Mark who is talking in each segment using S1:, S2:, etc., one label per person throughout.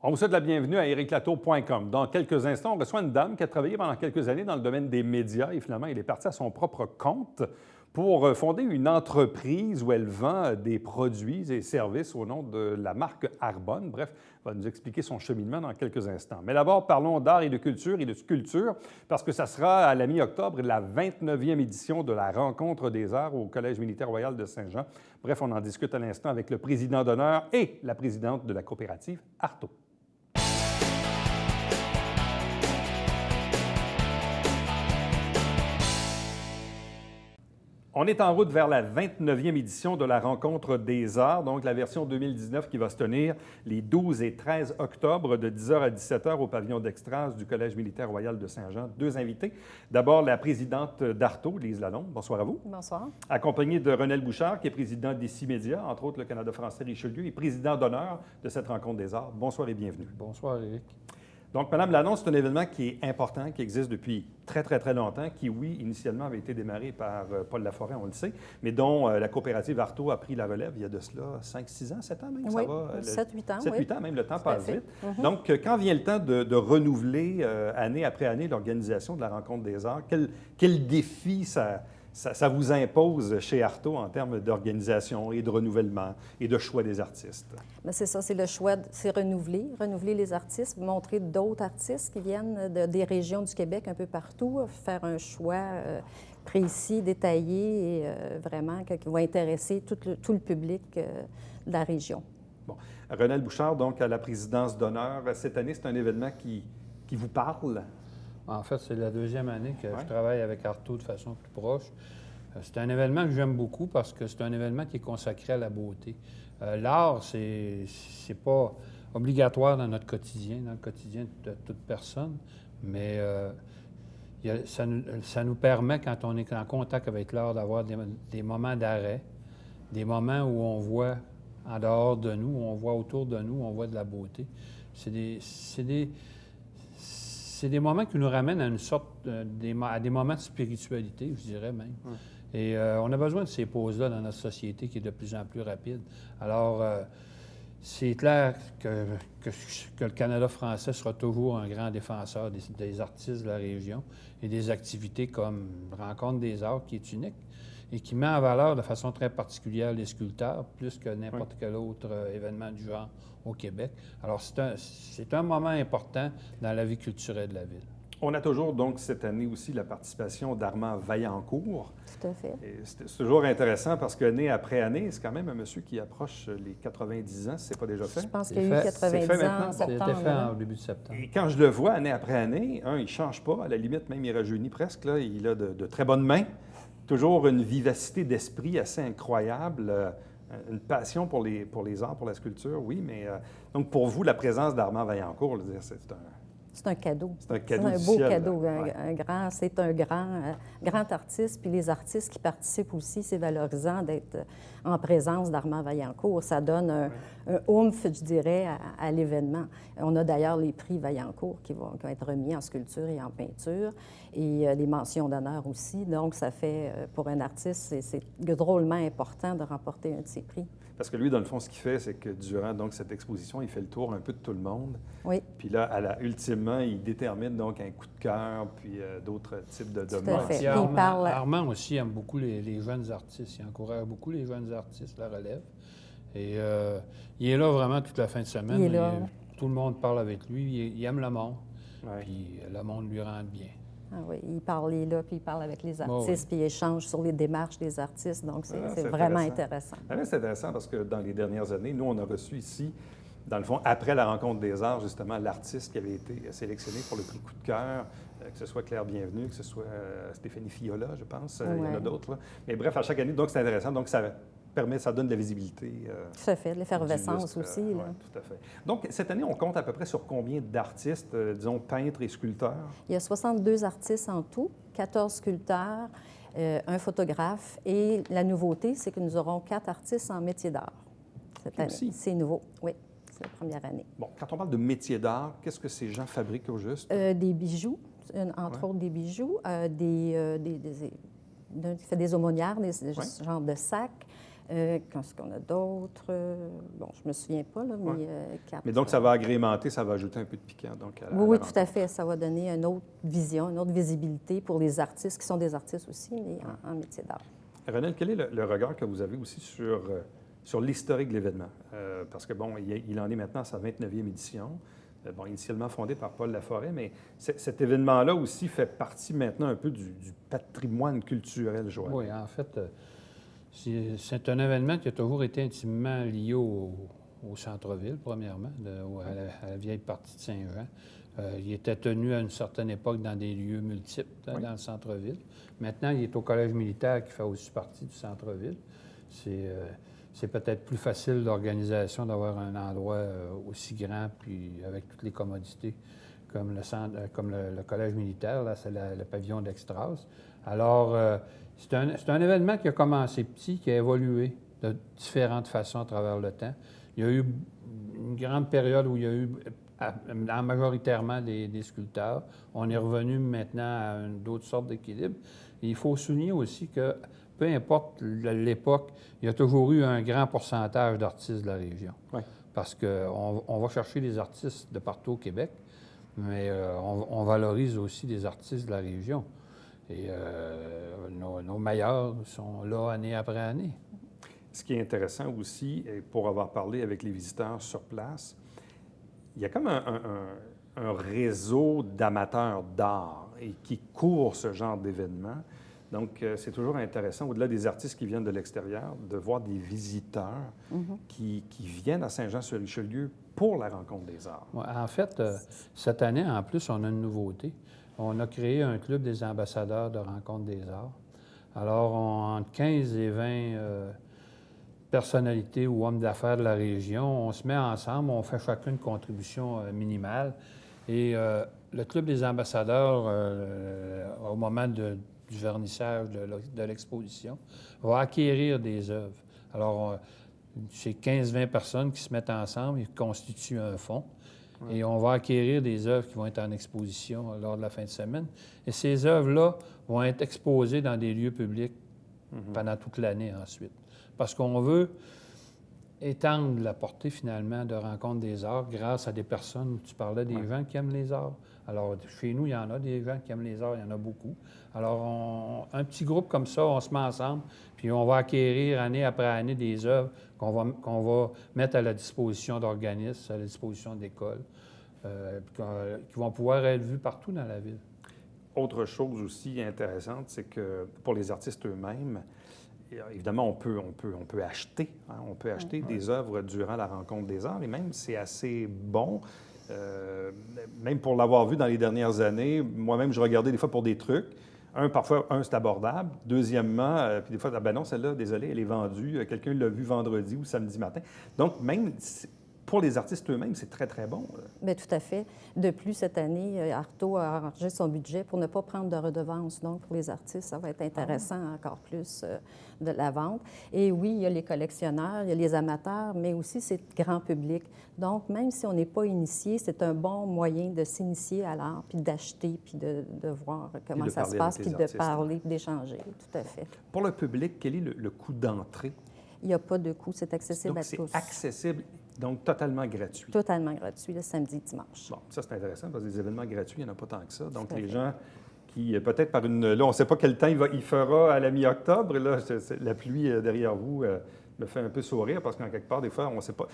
S1: On vous souhaite la bienvenue à ériclatour.com. Dans quelques instants, on reçoit une dame qui a travaillé pendant quelques années dans le domaine des médias et finalement, elle est partie à son propre compte pour fonder une entreprise où elle vend des produits et services au nom de la marque Arbonne. Bref, elle va nous expliquer son cheminement dans quelques instants. Mais d'abord, parlons d'art et de culture et de sculpture parce que ça sera à la mi-octobre la 29e édition de la Rencontre des arts au Collège militaire royal de Saint-Jean. Bref, on en discute à l'instant avec le président d'honneur et la présidente de la coopérative Arto. On est en route vers la 29e édition de la Rencontre des arts, donc la version 2019 qui va se tenir les 12 et 13 octobre de 10h à 17h au pavillon d'Extras du Collège militaire royal de Saint-Jean. Deux invités. D'abord, la présidente d'Arto, Lise Lalonde. Bonsoir à vous.
S2: Bonsoir.
S1: Accompagnée de Renel Bouchard, qui est président d'Ici Média, entre autres le Canada français Richelieu, et président d'honneur de cette Rencontre des arts. Bonsoir et bienvenue.
S3: Bonsoir, Éric.
S1: Donc, Madame Lalonde, c'est un événement qui est important, qui existe depuis très, très, très longtemps, qui, oui, initialement avait été démarré par Paul Laforêt, on le sait, mais dont la coopérative Arto a pris la relève il y a de cela 5-6 ans, 7 ans même,
S2: oui,
S1: ça va?
S2: 7-8 ans,
S1: 7-8 ans, même, le temps passe vite.
S2: Donc,
S1: quand vient le temps de renouveler année après année l'organisation de la Rencontre des arts, quel défi ça vous impose chez Arto en termes d'organisation et de renouvellement et de choix des artistes?
S2: bien, c'est ça, c'est le choix, c'est renouveler les artistes, montrer d'autres artistes qui viennent des régions du Québec un peu partout, faire un choix précis, détaillé et vraiment qui va intéresser tout le public de la région.
S1: Bon. Renel Bouchard, donc, à la présidence d'honneur. Cette année, c'est un événement qui vous parle?
S3: En fait, c'est la deuxième année que je travaille avec Arto de façon plus proche. C'est un événement que j'aime beaucoup parce que c'est un événement qui est consacré à la beauté. L'art, c'est pas obligatoire dans notre quotidien, dans le quotidien de toute personne, mais ça nous permet, quand on est en contact avec l'art, d'avoir des moments d'arrêt, des moments où on voit en dehors de nous, où on voit autour de nous, où on voit de la beauté. C'est des moments qui nous ramènent à une sorte à des moments de spiritualité, je dirais même. Et on a besoin de ces pauses-là dans notre société qui est de plus en plus rapide. Alors, c'est clair que le Canada français sera toujours un grand défenseur des artistes de la région et des activités comme Rencontre des arts, qui est unique et qui met en valeur de façon très particulière les sculpteurs, plus que n'importe quel autre événement du genre au Québec. Alors, c'est un moment important dans la vie culturelle de la ville.
S1: On a toujours, donc, cette année aussi, la participation d'Armand Vaillancourt.
S2: Tout à fait.
S1: C'est toujours intéressant parce qu'année après année, c'est quand même un monsieur qui approche les 90 ans, si ce n'est pas déjà fait.
S2: Je pense qu'il y a eu 90 ans en septembre.
S3: C'était fait en début de septembre.
S1: Et quand je le vois année après année, il ne change pas. À la limite, même, il rajeunit presque. Là. Il a de très bonnes mains. Toujours une vivacité d'esprit assez incroyable. Une passion pour les arts, pour la sculpture, oui, mais donc pour vous, la présence d'Armand Vaillancourt,
S2: c'est un cadeau.
S1: C'est un cadeau.
S2: C'est un
S1: du
S2: beau
S1: ciel,
S2: cadeau.
S1: ouais.
S2: C'est un grand artiste. Puis les artistes qui participent aussi, c'est valorisant d'être en présence d'Armand Vaillancourt. Ça donne un oomph, je dirais, à l'événement. On a d'ailleurs les prix Vaillancourt qui vont être remis en sculpture et en peinture et les mentions d'honneur aussi. Donc, ça fait, pour un artiste, c'est drôlement important de remporter un de ces prix.
S1: Parce que lui, dans le fond, ce qu'il fait, c'est que durant donc, cette exposition, il fait le tour un peu de tout le monde.
S2: Oui.
S1: Puis là, ultimement, il détermine donc un coup de cœur, puis d'autres types de
S2: Tout à fait.
S3: Armand aussi aime beaucoup les jeunes artistes. Il encourage beaucoup les jeunes artistes, la relève. Et il est là vraiment toute la fin de semaine.
S2: Il est là.
S3: Tout le monde parle avec lui. Il aime le monde.
S1: Ouais.
S3: Puis le monde lui rend bien.
S2: Ah oui, il est là, puis il parle avec les artistes, puis il échange sur les démarches des artistes. Donc, c'est vraiment intéressant.
S1: C'est intéressant parce que dans les dernières années, nous, on a reçu ici, dans le fond, après la Rencontre des arts, justement, l'artiste qui avait été sélectionné pour le prix Coup de cœur, que ce soit Claire Bienvenue, que ce soit Stéphanie Fiola, je pense. Il y en a d'autres. Là. Mais bref, à chaque année, donc c'est intéressant. Donc, ça donne de la visibilité.
S2: Tout à fait, de l'effervescence aussi.
S1: Oui, tout à fait. Donc, cette année, on compte à peu près sur combien d'artistes, disons, peintres et sculpteurs?
S2: Il y a 62 artistes en tout, 14 sculpteurs, un photographe. Et la nouveauté, c'est que nous aurons 4 artistes en métier d'art cette année. C'est nouveau, oui. C'est la première année.
S1: Bon, quand on parle de métier d'art, qu'est-ce que ces gens fabriquent au juste?
S2: Des bijoux, entre autres des bijoux, des aumônières, des genres de sacs. Qu'est-ce qu'on a d'autre? Bon, je ne me souviens pas, là, mais 4.
S1: Mais donc, ça va agrémenter, ça va ajouter un peu de piquant. Donc,
S2: Oui, tout à fait. Ça va donner une autre vision, une autre visibilité pour les artistes, qui sont des artistes aussi, mais en métier d'art.
S1: Renel, quel est le regard que vous avez aussi sur l'historique de l'événement? Parce que, bon, il en est maintenant à sa 29e édition. Bon, initialement fondé par Paul Laforêt, mais cet événement-là aussi fait partie maintenant un peu du patrimoine culturel, Joël.
S3: Oui, en fait, c'est un événement qui a toujours été intimement lié au centre-ville, premièrement, à la vieille partie de Saint-Jean. Il était tenu à une certaine époque dans des lieux multiples dans le centre-ville. Maintenant, il est au collège militaire qui fait aussi partie du centre-ville. C'est peut-être plus facile d'organisation d'avoir un endroit aussi grand puis avec toutes les commodités comme le collège militaire, là, c'est le pavillon d'Extras. Alors, c'est un événement qui a commencé petit, qui a évolué de différentes façons à travers le temps. Il y a eu une grande période où il y a eu majoritairement des sculpteurs. On est revenu maintenant à d'autres sortes d'équilibres. Il faut souligner aussi que, peu importe l'époque, il y a toujours eu un grand pourcentage d'artistes de la région.
S1: Oui.
S3: Parce qu'on va chercher des artistes de partout au Québec, mais on valorise aussi des artistes de la région. Et nos meilleurs sont là année après année.
S1: Ce qui est intéressant aussi, et pour avoir parlé avec les visiteurs sur place, il y a comme un réseau d'amateurs d'art et qui courent ce genre d'événements. Donc, c'est toujours intéressant, au-delà des artistes qui viennent de l'extérieur, de voir des visiteurs qui viennent à Saint-Jean-sur-Richelieu pour la rencontre des arts.
S3: Ouais, en fait, cette année, en plus, on a une nouveauté. On a créé un club des ambassadeurs de rencontre des arts. Alors, entre 15 et 20 personnalités ou hommes d'affaires de la région, on se met ensemble, on fait chacune une contribution minimale. Et le club des ambassadeurs, au moment du vernissage de l'exposition, va acquérir des œuvres. Alors, c'est 15-20 personnes qui se mettent ensemble et constituent un fonds. Et on va acquérir des œuvres qui vont être en exposition lors de la fin de semaine. Et ces œuvres-là vont être exposées dans des lieux publics pendant toute l'année ensuite. Parce qu'on veut étendre la portée, finalement, de rencontre des arts grâce à des personnes. Tu parlais des gens qui aiment les arts. Alors, chez nous, il y en a des gens qui aiment les arts, il y en a beaucoup. Alors, un petit groupe comme ça, on se met ensemble, puis on va acquérir année après année des œuvres qu'on va mettre à la disposition d'organismes, à la disposition d'écoles, qui vont pouvoir être vues partout dans la ville.
S1: Autre chose aussi intéressante, c'est que pour les artistes eux-mêmes, évidemment, on peut acheter. Hein, on peut acheter des œuvres durant la rencontre des arts, et même c'est assez bon. Même pour l'avoir vu dans les dernières années, moi-même, je regardais des fois pour des trucs. Parfois, c'est abordable. Deuxièmement, puis des fois, ben non, celle-là, désolé, elle est vendue. Quelqu'un l'a vue vendredi ou samedi matin. Donc, même pour les artistes eux-mêmes, c'est très, très bon.
S2: Bien, tout à fait. De plus, cette année, Artaud a arrangé son budget pour ne pas prendre de redevance. Donc, pour les artistes, ça va être intéressant encore plus de la vente. Et oui, il y a les collectionneurs, il y a les amateurs, mais aussi c'est grand public. Donc, même si on n'est pas initié, c'est un bon moyen de s'initier à l'art, puis d'acheter, puis de voir comment ça se passe, puis de parler, d'échanger. Tout à fait.
S1: Pour le public, quel est le coût d'entrée?
S2: Il n'y a pas de coût, c'est accessible
S1: donc,
S2: à tous.
S1: C'est accessible. Donc, totalement gratuit.
S2: Totalement gratuit, le samedi et dimanche.
S1: Bon, ça, c'est intéressant parce que des événements gratuits, il n'y en a pas tant que ça. Donc, les gens qui, peut-être par une... Là, on ne sait pas quel temps il fera à la mi-octobre. Là, la pluie derrière vous me fait un peu sourire parce qu'en quelque part, des fois, on ne sait pas...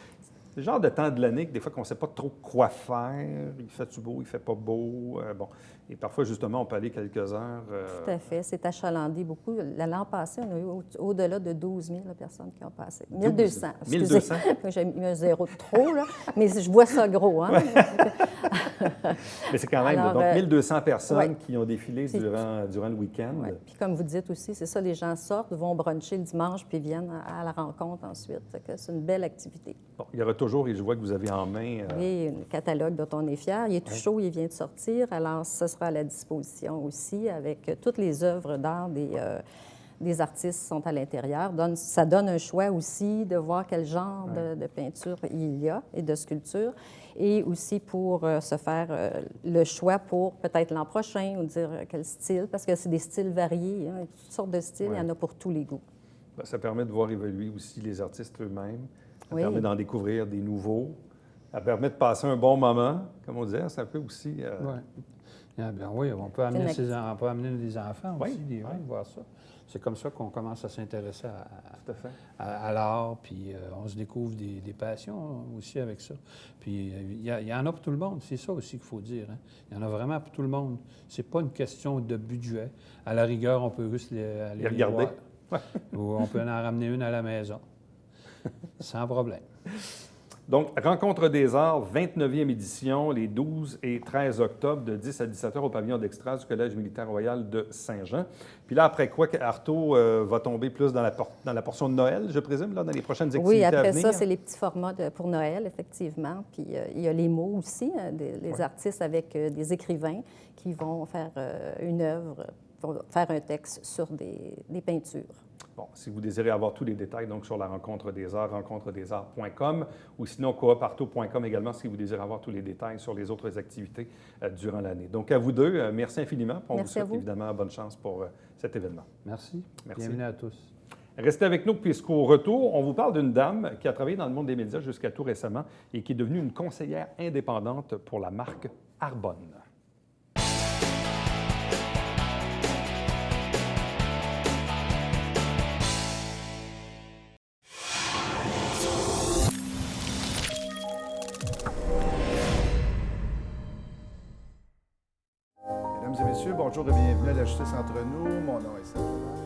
S1: C'est le genre de temps de l'année que des fois, qu'on ne sait pas trop quoi faire. Il fait-tu beau, il ne fait pas beau. Bon. Et parfois, justement, on peut aller quelques heures.
S2: Tout à fait. C'est achalandé beaucoup. L'an passé, on a eu au-delà de 12 000 personnes qui ont passé. 1200.
S1: 1200?
S2: J'ai mis un zéro de trop, là. Mais je vois ça gros, hein?
S1: Mais c'est quand même...
S2: Alors,
S1: donc, 1200 personnes qui ont défilé durant le week-end.
S2: Oui. Puis comme vous dites aussi, c'est ça, les gens sortent, vont bruncher le dimanche, puis viennent à la rencontre ensuite. C'est une belle activité.
S1: Bon, il y aura toujours, et je vois que vous avez en main...
S2: Oui, un catalogue dont on est fier. Il est tout chaud, il vient de sortir. Alors, ce sera à la disposition aussi avec toutes les œuvres d'art des artistes qui sont à l'intérieur. Ça donne un choix aussi de voir quel genre de peinture il y a et de sculpture. Et aussi pour se faire le choix pour peut-être l'an prochain ou dire quel style, parce que c'est des styles variés, hein, toutes sortes de styles, il y en a pour tous les goûts.
S1: Ben, ça permet de voir évoluer aussi les artistes eux-mêmes. Ça
S2: Oui.
S1: permet d'en découvrir des nouveaux. Ça permet de passer un bon moment. Comme on disait, ça peut aussi...
S3: Ouais. Ah, bien oui, on peut amener, on peut amener des enfants
S1: Oui,
S3: aussi, des
S1: oui.
S3: voir ça. C'est comme ça qu'on commence à s'intéresser
S1: Tout à fait.
S3: à l'art, puis on se découvre des passions aussi avec ça. Puis il y en a pour tout le monde, c'est ça aussi qu'il faut dire. Hein. Il y en a vraiment pour tout le monde. C'est pas une question de budget. À la rigueur, on peut juste aller
S1: Les regarder.
S3: voir. Ou on peut en ramener une à la maison, sans problème.
S1: Donc, Rencontre des arts, 29e édition, les 12 et 13 octobre, de 10 à 17 heures au pavillon d'Extras du Collège militaire royal de Saint-Jean. Puis là, après quoi, Artaud va tomber plus dans la portion de Noël, je présume, là, dans les prochaines activités
S2: Oui,
S1: à
S2: après
S1: venir?
S2: ça, c'est les petits formats pour Noël, effectivement. Puis il y a les mots aussi, les artistes avec des écrivains qui vont faire une œuvre, vont faire un texte sur des peintures.
S1: Bon, si vous désirez avoir tous les détails, donc sur la Rencontre des arts, rencontredesarts.com, ou sinon cooparto.com également, si vous désirez avoir tous les détails sur les autres activités durant l'année. Donc, à vous deux, merci infiniment. On
S2: Merci
S1: vous souhaite évidemment bonne chance pour cet événement.
S3: Merci.
S1: Merci.
S3: Bienvenue à tous.
S1: Restez avec nous puisqu'au retour, on vous parle d'une dame qui a travaillé dans le monde des médias jusqu'à tout récemment et qui est devenue une conseillère indépendante pour la marque Arbonne.
S4: Mesdames et messieurs, bonjour et bienvenue à La Justice entre nous. Mon nom est Serge Lemay.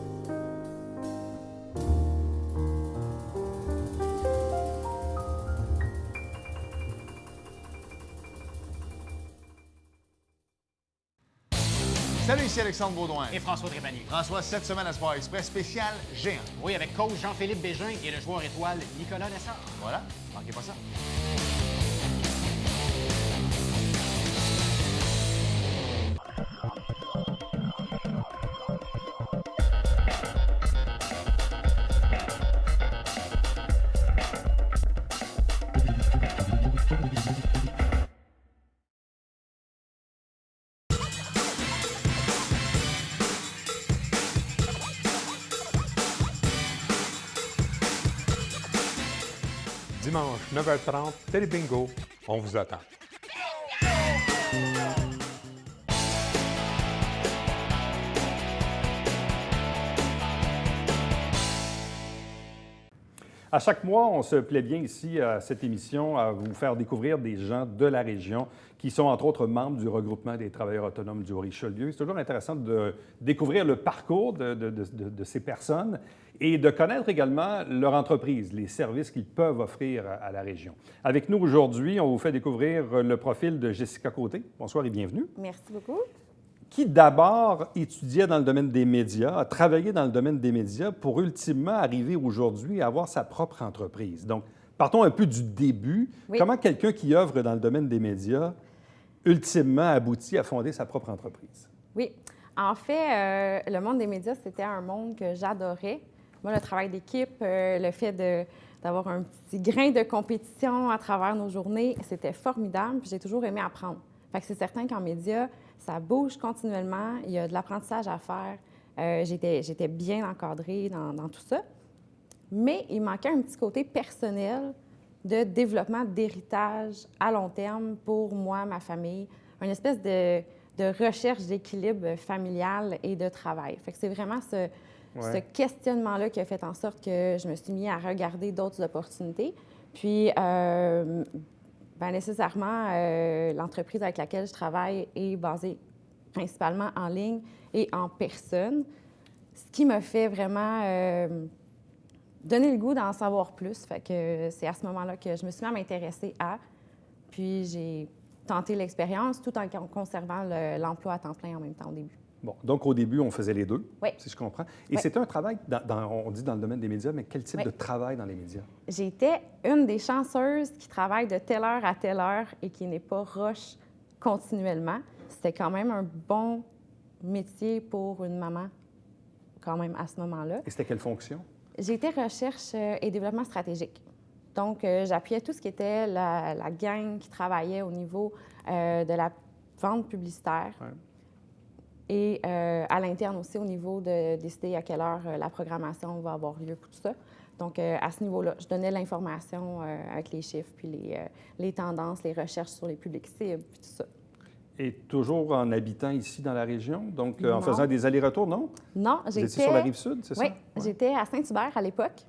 S5: Salut, ici Alexandre Baudouin.
S6: Et François Trépanier.
S5: François, cette semaine à Sport Express, spécial géant.
S6: Oui, avec coach Jean-Philippe Bégin et le joueur étoile Nicolas Lessard.
S5: Voilà, manquez pas ça.
S7: Dimanche, 9h30, Télé Bingo, on vous attend.
S1: À chaque mois, on se plaît bien ici à cette émission à vous faire découvrir des gens de la région qui sont entre autres membres du regroupement des travailleurs autonomes du Haut-Richelieu. C'est toujours intéressant de découvrir le parcours de ces personnes et de connaître également leur entreprise, les services qu'ils peuvent offrir à la région. Avec nous aujourd'hui, on vous fait découvrir le profil de Jessica Côté. Bonsoir et bienvenue.
S8: Merci beaucoup.
S1: Qui d'abord étudiait dans le domaine des médias, a travaillé dans le domaine des médias pour ultimement arriver aujourd'hui à avoir sa propre entreprise. Donc, partons un peu du début.
S8: Oui.
S1: Comment quelqu'un qui œuvre dans le domaine des médias, ultimement aboutit à fonder sa propre entreprise?
S8: Oui. En fait, le monde des médias, c'était un monde que j'adorais. Moi, le travail d'équipe, le fait d'avoir un petit grain de compétition à travers nos journées, c'était formidable. Puis j'ai toujours aimé apprendre. Fait que c'est certain qu'en médias, ça bouge continuellement. Il y a de l'apprentissage à faire. J'étais bien encadrée dans tout ça. Mais il manquait un petit côté personnel de développement d'héritage à long terme pour moi, ma famille. Une espèce de recherche d'équilibre familial et de travail. Fait que c'est vraiment ce questionnement-là qui a fait en sorte que je me suis mis à regarder d'autres opportunités. Puis, nécessairement, l'entreprise avec laquelle je travaille est basée principalement en ligne et en personne, ce qui m'a fait vraiment donner le goût d'en savoir plus. Fait que c'est à ce moment-là que je me suis mis à m'intéresser à. Puis j'ai tenté l'expérience tout en conservant l'emploi à temps plein en même temps au début.
S1: Bon, donc au début, on faisait les deux,
S8: Oui.
S1: si je comprends. Et
S8: Oui.
S1: c'était un travail, on dit dans le domaine des médias, mais quel type
S8: Oui.
S1: de travail dans les médias?
S8: J'étais une des chanceuses qui travaille de telle heure à telle heure et qui n'est pas rush continuellement. C'était quand même un bon métier pour une maman, quand même, à ce moment-là.
S1: Et c'était quelle fonction?
S8: J'étais recherche et développement stratégique. Donc, j'appuyais tout ce qui était la gang qui travaillait au niveau de la vente publicitaire.
S1: Ouais.
S8: Et à l'interne aussi, au niveau de décider à quelle heure la programmation va avoir lieu, pour tout ça. Donc, à ce niveau-là, je donnais l'information avec les chiffres, puis les tendances, les recherches sur les publics cibles, puis tout ça.
S1: Et toujours en habitant ici dans la région, donc en
S8: Non.
S1: faisant des allers-retours, non?
S8: Non,
S1: Vous
S8: j'étais...
S1: étiez sur la Rive-Sud, c'est ça?
S8: Oui, j'étais à Saint-Hubert à l'époque.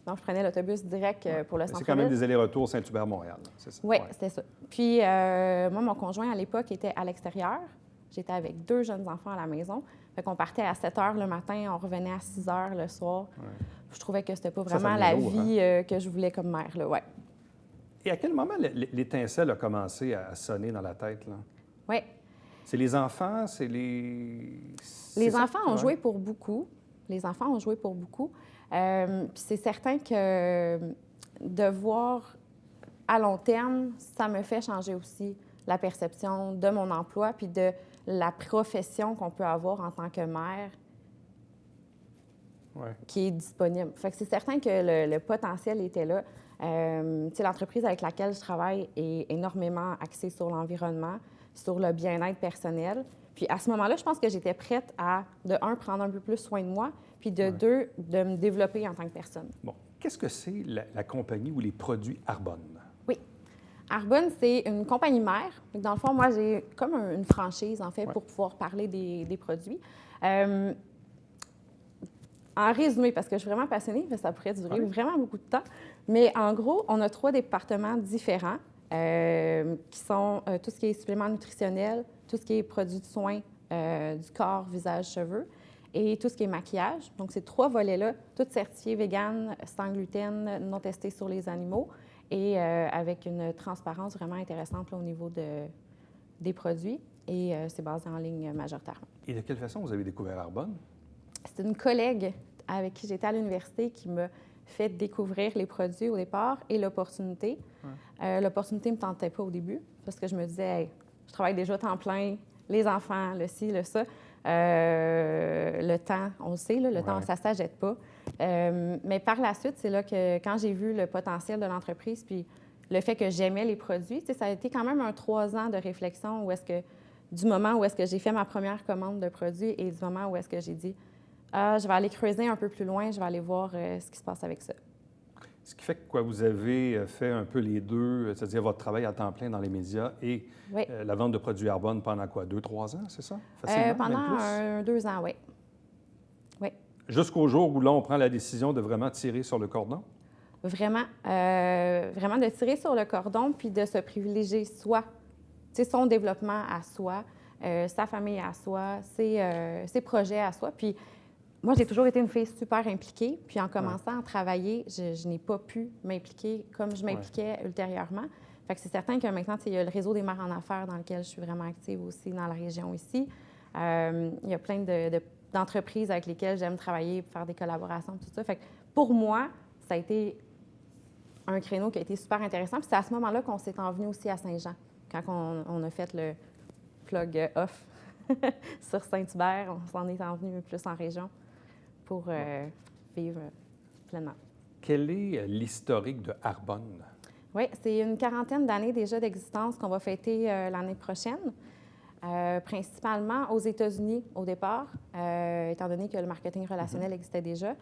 S8: Donc, je prenais l'autobus direct pour le
S1: C'est
S8: centre-ville.
S1: quand même des allers-retours Saint-Hubert-Montréal, c'est ça?
S8: Oui, c'était ça. Puis, moi, mon conjoint, à l'époque, était à l'extérieur. J'étais avec 2 jeunes enfants à la maison. Fait qu'on partait à 7 h le matin, on revenait à 6 h le soir.
S1: Ouais.
S8: Je trouvais que c'était pas
S1: Ça
S8: vraiment
S1: devient
S8: la
S1: lourd,
S8: vie que je voulais comme mère, là, ouais.
S1: Et à quel moment l'étincelle a commencé à sonner dans la tête, là?
S8: Oui.
S1: C'est les enfants, c'est les...
S8: Les enfants ont joué pour beaucoup. Les enfants ont joué pour beaucoup. Puis c'est certain que de voir à long terme, ça me fait changer aussi la perception de mon emploi puis de la profession qu'on peut avoir en tant que mère qui est disponible. Fait que c'est certain que le potentiel était là. L'entreprise avec laquelle je travaille est énormément axée sur l'environnement, sur le bien-être personnel. Puis à ce moment-là, je pense que j'étais prête à, de un, prendre un peu plus soin de moi, puis de deux, de me développer en tant que personne.
S1: Bon. Qu'est-ce que c'est la compagnie ou les produits Arbonne?
S8: Oui. Arbonne, c'est une compagnie mère. Donc, dans le fond, moi, j'ai comme une franchise, en fait, pour pouvoir parler des produits. En résumé, parce que je suis vraiment passionnée, ça pourrait durer vraiment beaucoup de temps, mais en gros, on a 3 départements différents qui sont tout ce qui est supplément nutritionnel, tout ce qui est produits de soins du corps, visage, cheveux, et tout ce qui est maquillage. Donc, ces 3 volets-là, tous certifiés vegan, sans gluten, non testés sur les animaux, et avec une transparence vraiment intéressante là, au niveau des produits. Et c'est basé en ligne majoritairement.
S1: Et de quelle façon vous avez découvert Arbonne?
S8: C'est une collègue avec qui j'étais à l'université qui m'a fait découvrir les produits au départ et l'opportunité. L'opportunité ne me tentait pas au début parce que je me disais, hey, je travaille déjà temps plein, les enfants, le ci, le ça. Le temps, on le sait, là, le temps, ça ne s'achète pas. Mais par la suite, c'est là que quand j'ai vu le potentiel de l'entreprise puis le fait que j'aimais les produits, ça a été quand même un 3 ans de réflexion du moment où est-ce que j'ai fait ma première commande de produits et du moment où est-ce que j'ai dit je vais aller creuser un peu plus loin, je vais aller voir ce qui se passe avec ça.
S1: Ce qui fait que vous avez fait un peu les deux, c'est-à-dire votre travail à temps plein dans les médias et la vente de produits Arbonne pendant quoi, 2-3 ans, c'est ça?
S8: Pendant 2 ans, oui.
S1: Jusqu'au jour où là, on prend la décision de vraiment tirer sur le cordon?
S8: Vraiment. Vraiment de tirer sur le cordon puis de se privilégier soi. C'est son développement à soi, sa famille à soi, ses projets à soi. Puis moi, j'ai toujours été une fille super impliquée. Puis en commençant à travailler, je n'ai pas pu m'impliquer comme je m'impliquais ultérieurement. Fait que c'est certain que maintenant, il y a le réseau des mères en affaires dans lequel je suis vraiment active aussi dans la région ici. Il y a plein d'entreprises avec lesquelles j'aime travailler pour faire des collaborations, tout ça. Fait que pour moi, ça a été un créneau qui a été super intéressant. Puis c'est à ce moment-là qu'on s'est envenu aussi à Saint-Jean, quand on a fait le plug off sur Saint-Hubert. On s'en est envenu plus en région pour vivre pleinement.
S1: Quel est l'historique de Arbonne?
S8: Oui, c'est une 40aine d'années déjà d'existence qu'on va fêter l'année prochaine, principalement aux États-Unis au départ, étant donné que le marketing relationnel existait déjà.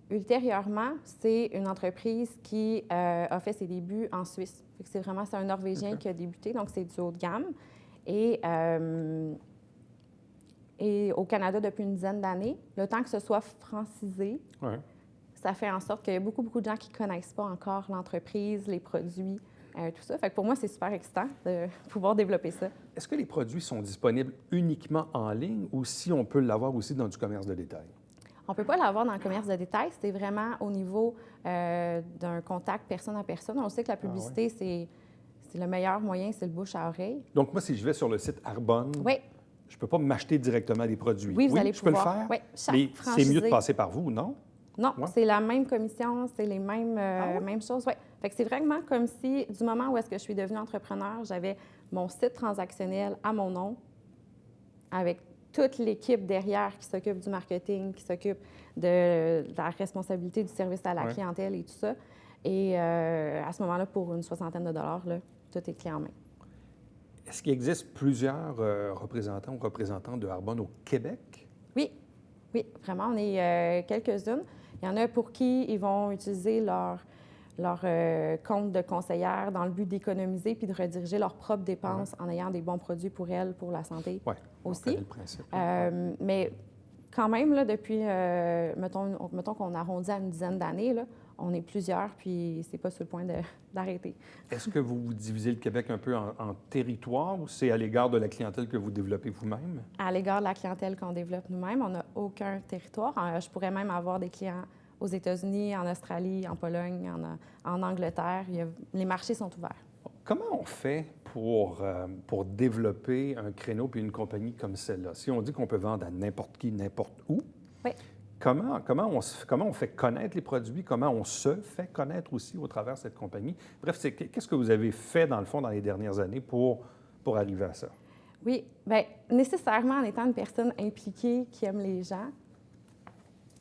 S8: Ultérieurement, c'est une entreprise qui a fait ses débuts en Suisse. C'est un Norvégien qui a débuté, donc c'est du haut de gamme. Et au Canada depuis une dizaine d'années, le temps que ce soit francisé, ça fait en sorte qu'il y a beaucoup de gens qui ne connaissent pas encore l'entreprise, les produits, tout ça. Fait que pour moi, c'est super excitant de pouvoir développer ça.
S1: Est-ce que les produits sont disponibles uniquement en ligne ou si on peut l'avoir aussi dans du commerce de détail?
S8: On ne peut pas l'avoir dans le commerce de détail. C'est vraiment au niveau d'un contact personne à personne. On sait que la publicité, c'est le meilleur moyen, c'est le bouche à oreille.
S1: Donc, moi, si je vais sur le site Arbonne, je ne peux pas m'acheter directement des produits.
S8: Oui, vous allez
S1: je
S8: pouvoir.
S1: peux le faire,
S8: oui,
S1: mais c'est mieux de passer par vous, non?
S8: Non, c'est la même commission, c'est les mêmes choses. Oui. Fait que c'est vraiment comme si, du moment où est-ce que je suis devenue entrepreneur, j'avais mon site transactionnel à mon nom, avec toute l'équipe derrière qui s'occupe du marketing, qui s'occupe de la responsabilité du service à la clientèle et tout ça. Et à ce moment-là, pour une 60aine de dollars, là, tout est clé en main.
S1: Est-ce qu'il existe plusieurs représentants ou représentantes de Arbonne au Québec?
S8: Oui, oui, vraiment, on est quelques-unes. Il y en a pour qui ils vont utiliser leur compte de conseillère dans le but d'économiser puis de rediriger leurs propres dépenses en ayant des bons produits pour elles, pour la santé aussi.
S1: Le principe.
S8: Mais quand même, là, depuis, mettons qu'on arrondit à une dizaine d'années, là, on est plusieurs, puis c'est pas sur le point d'arrêter.
S1: Est-ce que vous divisez le Québec un peu en territoires ou c'est à l'égard de la clientèle que vous développez vous-même?
S8: À l'égard de la clientèle qu'on développe nous-mêmes, on n'a aucun territoire. Je pourrais même avoir des clients aux États-Unis, en Australie, en Pologne, en Angleterre. Les marchés sont ouverts.
S1: Comment on fait pour développer un créneau puis une compagnie comme celle-là? Si on dit qu'on peut vendre à n'importe qui, n'importe où,
S8: oui.
S1: Comment on fait connaître les produits? Comment on se fait connaître aussi au travers de cette compagnie? Bref, qu'est-ce que vous avez fait, dans le fond, dans les dernières années pour arriver à ça?
S8: Oui, bien, nécessairement, en étant une personne impliquée qui aime les gens,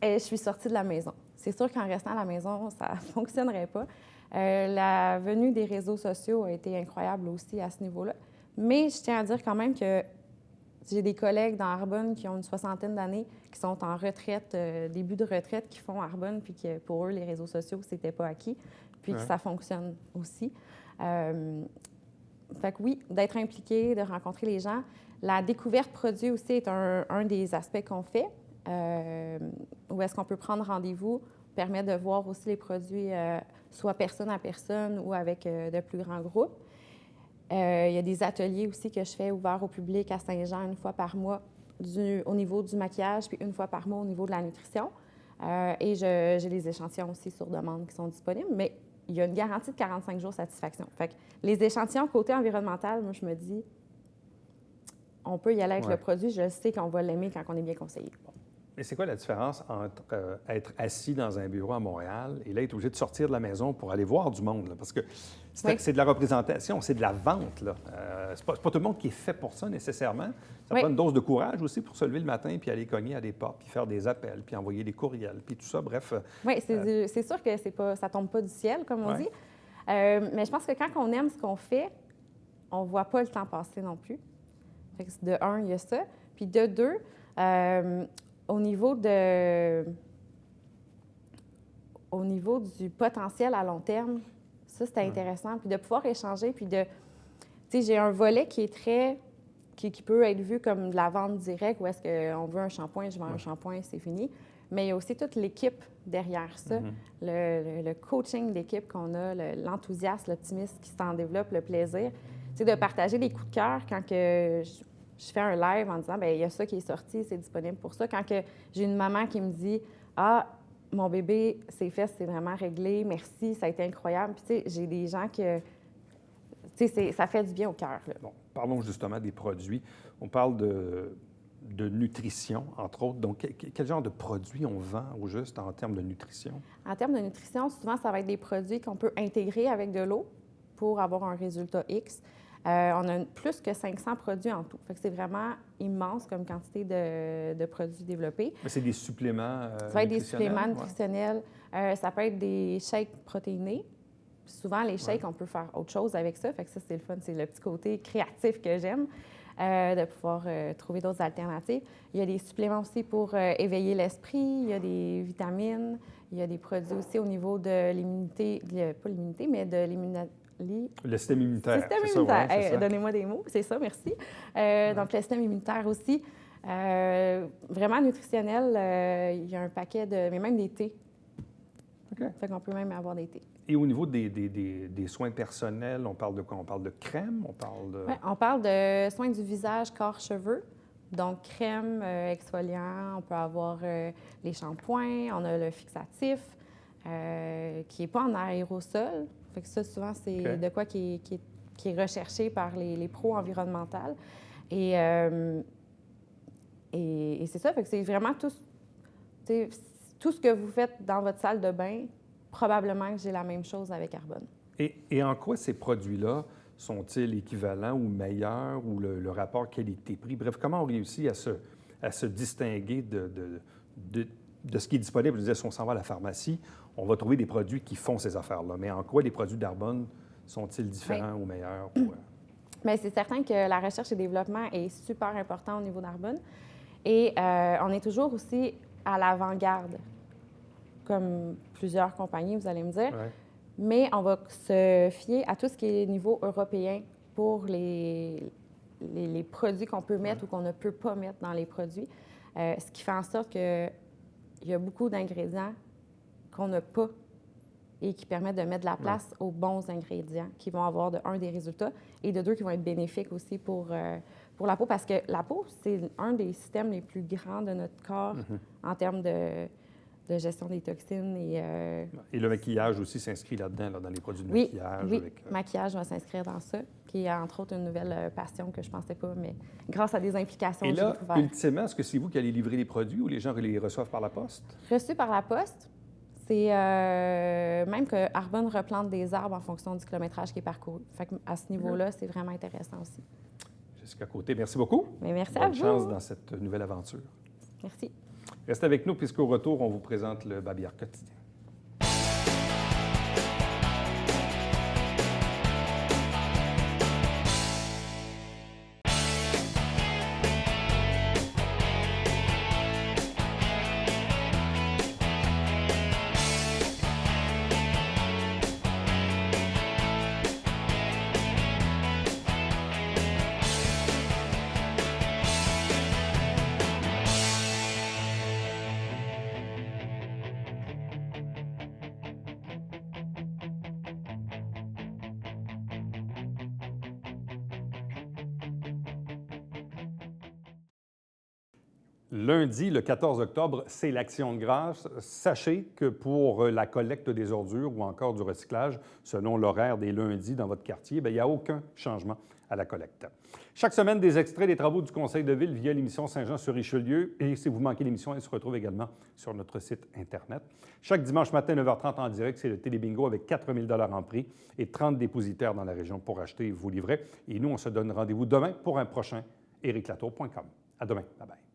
S8: je suis sortie de la maison. C'est sûr qu'en restant à la maison, ça ne fonctionnerait pas. La venue des réseaux sociaux a été incroyable aussi à ce niveau-là. Mais je tiens à dire quand même que j'ai des collègues dans Arbonne qui ont une 60aine d'années, qui sont en retraite, début de retraite, qui font Arbonne, puis que pour eux, les réseaux sociaux, c'était pas acquis, puis que ça fonctionne aussi. Fait que oui, d'être impliqué, de rencontrer les gens. La découverte produit aussi est un des aspects qu'on fait, où est-ce qu'on peut prendre rendez-vous, permet de voir aussi les produits, soit personne à personne ou avec de plus grands groupes. Il y a des ateliers aussi que je fais ouverts au public à Saint-Jean une fois par mois au niveau du maquillage, puis une fois par mois au niveau de la nutrition. Et j'ai des échantillons aussi sur demande qui sont disponibles, mais il y a une garantie de 45 jours de satisfaction. Fait que les échantillons côté environnemental, moi, je me dis, on peut y aller avec le produit, je sais qu'on va l'aimer quand on est bien conseillé.
S1: Mais c'est quoi la différence entre être assis dans un bureau à Montréal et là, être obligé de sortir de la maison pour aller voir du monde? Là? Parce que c'est de la représentation, c'est de la vente. Là. C'est pas tout le monde qui est fait pour ça nécessairement. Ça prend une dose de courage aussi pour se lever le matin puis aller cogner à des portes, puis faire des appels, puis envoyer des courriels, puis tout ça. Bref.
S8: Oui, c'est sûr que ça tombe pas du ciel, comme on dit. Mais je pense que quand on aime ce qu'on fait, on voit pas le temps passer non plus. Fait que de un, il y a ça. Puis de deux, au niveau du potentiel à long terme, ça, c'était intéressant. Puis de pouvoir échanger, puis tu sais, j'ai un volet qui est qui peut être vu comme de la vente directe, où est-ce qu'on veut un shampoing, je vends un shampoing, c'est fini. Mais il y a aussi toute l'équipe derrière ça, le coaching d'équipe qu'on a, l'enthousiasme, l'optimisme qui s'en développe, le plaisir. Tu sais, de partager des coups de cœur quand que je fais un live en disant, bien, il y a ça qui est sorti, c'est disponible pour ça. Quand que j'ai une maman qui me dit, ah, mon bébé, ses fesses, c'est vraiment réglé, merci, ça a été incroyable. Puis, tu sais, j'ai des gens que, tu sais, ça fait du bien au cœur.
S1: Bon, parlons justement des produits. On parle de nutrition, entre autres. Donc, quel genre de produits on vend au juste en termes de nutrition?
S8: En termes de nutrition, souvent, ça va être des produits qu'on peut intégrer avec de l'eau pour avoir un résultat X. On a plus que 500 produits en tout. Fait que c'est vraiment immense comme quantité de produits développés.
S1: Mais c'est des suppléments
S8: ça va être des suppléments nutritionnels. Ça peut être des shakes protéinés. Puis souvent, les shakes, on peut faire autre chose avec ça. Fait que ça, c'est le fun. C'est le petit côté créatif que j'aime, de pouvoir trouver d'autres alternatives. Il y a des suppléments aussi pour éveiller l'esprit. Il y a des vitamines. Il y a des produits aussi au niveau de l'immunité, pas l'immunité, mais de l'immunité.
S1: Le système immunitaire.
S8: Le système immunitaire. Hey, donnez-moi des mots, c'est ça, merci. Donc, le système immunitaire aussi. Vraiment nutritionnel, il y a un paquet mais même des thés.
S1: OK.
S8: Fait qu'on peut même avoir des thés.
S1: Et au niveau des soins personnels, on parle de quoi? On parle de crème? On parle de...
S8: Oui, on parle de soins du visage, corps, cheveux. Donc, crème, exfoliant, on peut avoir les shampoings, on a le fixatif, qui n'est pas en aérosol. Fait que ça, souvent, c'est de quoi qui est recherché par les pros environnementaux. Et c'est ça, fait que c'est vraiment tout ce que vous faites dans votre salle de bain, probablement que j'ai la même chose avec Arbonne.
S1: Et en quoi ces produits-là sont-ils équivalents ou meilleurs ou le rapport qualité-prix? Bref, comment on réussit à se distinguer de ce qui est disponible? Je veux dire, si on s'en va à la pharmacie, on va trouver des produits qui font ces affaires-là. Mais en quoi les produits d'Arbonne sont-ils différents ou meilleurs?
S8: Mais c'est certain que la recherche et développement est super important au niveau d'Arbonne. Et on est toujours aussi à l'avant-garde, comme plusieurs compagnies, vous allez me dire.
S1: Ouais.
S8: Mais on va se fier à tout ce qui est niveau européen pour les produits qu'on peut mettre ou qu'on ne peut pas mettre dans les produits. Ce qui fait en sorte qu'il y a beaucoup d'ingrédients qu'on n'a pas et qui permettent de mettre de la place aux bons ingrédients qui vont avoir, de un, des résultats et de deux, qui vont être bénéfiques aussi pour la peau. Parce que la peau, c'est un des systèmes les plus grands de notre corps en termes de gestion des toxines.
S1: Et le maquillage aussi s'inscrit là-dedans, là, dans les produits de
S8: Oui,
S1: maquillage.
S8: oui,
S1: Avec,
S8: maquillage va s'inscrire dans ça, qui est entre autres une nouvelle passion que je ne pensais pas, mais grâce à des implications,
S1: Et
S8: j'ai
S1: là,
S8: découvert.
S1: ultimement, est-ce que c'est vous qui allez livrer les produits ou les gens les reçoivent par la poste?
S8: Reçu par la poste, c'est même que Arbonne replante des arbres en fonction du kilométrage qui est parcouru. Fait à ce niveau-là, c'est vraiment intéressant aussi.
S1: Jessica Côté, merci beaucoup.
S8: Mais merci à
S1: Bonne
S8: vous.
S1: chance dans cette nouvelle aventure.
S8: Merci.
S1: Restez avec nous, puisqu'au retour, on vous présente le Babillard quotidien. Lundi, le 14 octobre, c'est l'Action de grâce. Sachez que pour la collecte des ordures ou encore du recyclage, selon l'horaire des lundis dans votre quartier, il n'y a aucun changement à la collecte. Chaque semaine, des extraits des travaux du Conseil de ville via l'émission Saint-Jean-sur-Richelieu. Et si vous manquez l'émission, elle se retrouve également sur notre site Internet. Chaque dimanche matin, 9h30 en direct, c'est le Télébingo avec 4 000 $ en prix et 30 dépositaires dans la région pour acheter vos livrets. Et nous, on se donne rendez-vous demain pour un prochain ériclatour.com. À demain. Bye-bye.